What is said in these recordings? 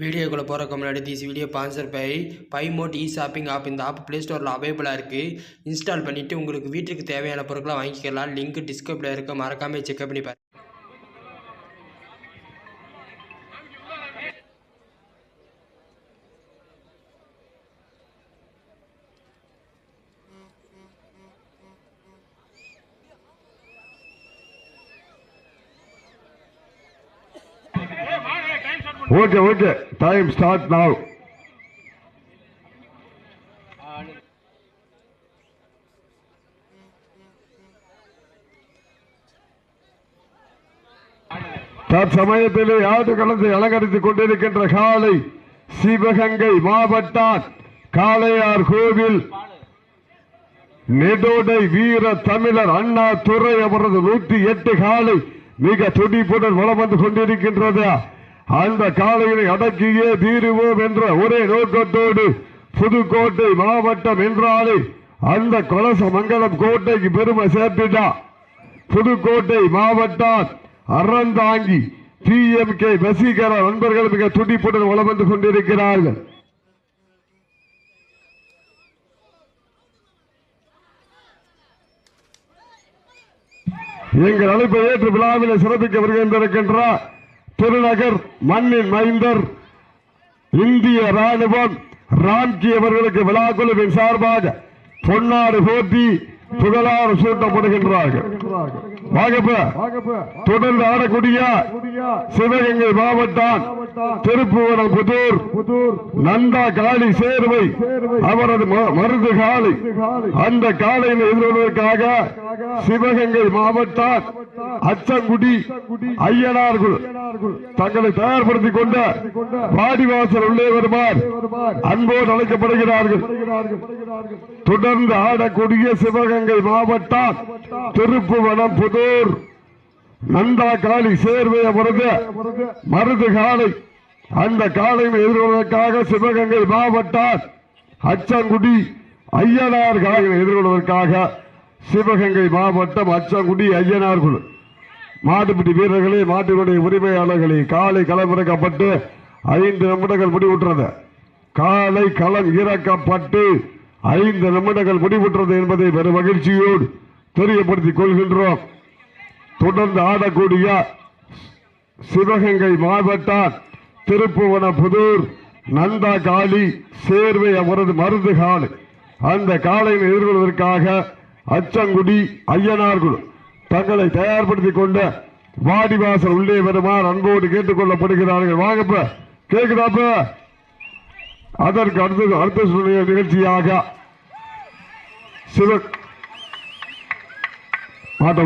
வீடியோக்குள்ளே போகிறக்கு முன்னாடி this video sponsor by Mod shopping app. இந்த ஆப் ப்ளே ஸ்டோரில் அவைலபிளாக இருக்குது. இன்ஸ்டால் பண்ணிவிட்டு உங்களுக்கு வீட்டுக்கு தேவையான பொருட்களை வாங்கிக்கலாம். லிங்க் டிஸ்கிரிப்ஷனில் இருக்க, மறக்காமல் செக் பண்ணி பாருங்கள். Okay. Time start now. தற்சமயத்திலே ஆடுகளத்தை அலங்கரித்துக் கொண்டிருக்கின்ற காலை சிவகங்கை மாவட்டம் காளையார் கோவில் நெடோடை வீர தமிழர் அண்ணா துறை அவரது 108 காலை மிக துடிப்புடன் வளம் வந்து கொண்டிருக்கின்றது. அந்த காலையை அடக்கியே தீருவோம் என்ற ஒரே நோக்கத்தோடு புதுக்கோட்டை மாவட்டம் என்றாலே அந்த கொலசமங்கலம் கோட்டைக்கு பெருமை சேர்த்துட்டா. புதுக்கோட்டை மாவட்டம் அறந்தாங்கி PMK வசீகர நண்பர்கள் மிக துடிப்புடன் வளம் வந்து கொண்டிருக்கிறார்கள். எங்கள் அழைப்பை ஏற்று விழாவில் சிறப்பிக்க வருகின்றிருக்கின்றார் திருநகர் மண்ணின் மைந்தர் இந்திய ராணுவம் ராம்கி அவர்களுக்கு விழா குழுவின் சார்பாக பொன்னாடு போட்டி புகழாறு சூட்டப்படுகின்றார்கள். தொடர்ந்து ஆடக்கூடிய சிவகங்கை மாவட்டம் திருப்புவனம் புதூர் நந்தா காளி சேர்வை அவரது மருது காளை. அந்த காளையை எதிர்கொள்வதற்காக சிவகங்கை மாவட்டம் அச்சங்குடி ஐயனார்கள் தங்களை தயார்படுத்திக் கொண்ட வாடிவாசல் உள்ளே வருமாறு அன்போடு அழைக்கப்படுகிறார்கள். தொடர்ந்து ஆடக்கூடிய சிவகங்கை மாவட்டம் திருப்புவனம் புதூர் நந்தா காளி சேர்வை அவரது மருது காளை. அந்த காளையை எதிர்கொள்வதற்காக சிவகங்கை மாவட்டம் அச்சங்குடி ஐயனார் காளையை எதிர்கொள்வதற்காக சிவகங்கை மாவட்டம் அச்சங்குடி ஐயனார் குழு மாட்டுப்பிடி வீரர்களே, மாட்டுடைய உரிமையாளர்களே, காலை களம் இறக்கப்பட்டு 5 நிமிடங்கள் முடிவுற்றது. காலை களம் இறக்கப்பட்டு 5 நிமிடங்கள் முடிவுற்றது என்பதை பெரும் மகிழ்ச்சியோடு தெரியப்படுத்திக் கொள்கின்றோம். தொடர்ந்து ஆடக்கூடிய சிவகங்கை மாவட்டம் திருப்புவனம் புதூர் நந்தா காளி சேர்வை அவரது மருது காளை. அந்த காளையை எதிர்கொள்வதற்காக அச்சங்குடி ஐயனார் குழு தங்களை தயார்படுத்திக் கொண்ட வாடிவாசல் உள்ளே வருமாறு அன்போடு கேட்டுக் கொள்ளப்படுகிறார்கள். வாங்கப்ப கேக்குதாப்ப. அதற்கு அடுத்த நிகழ்ச்சியாக மாட்ட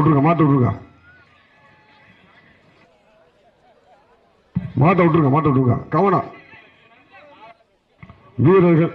விட்டுருங்க கவனம் வீரர்கள்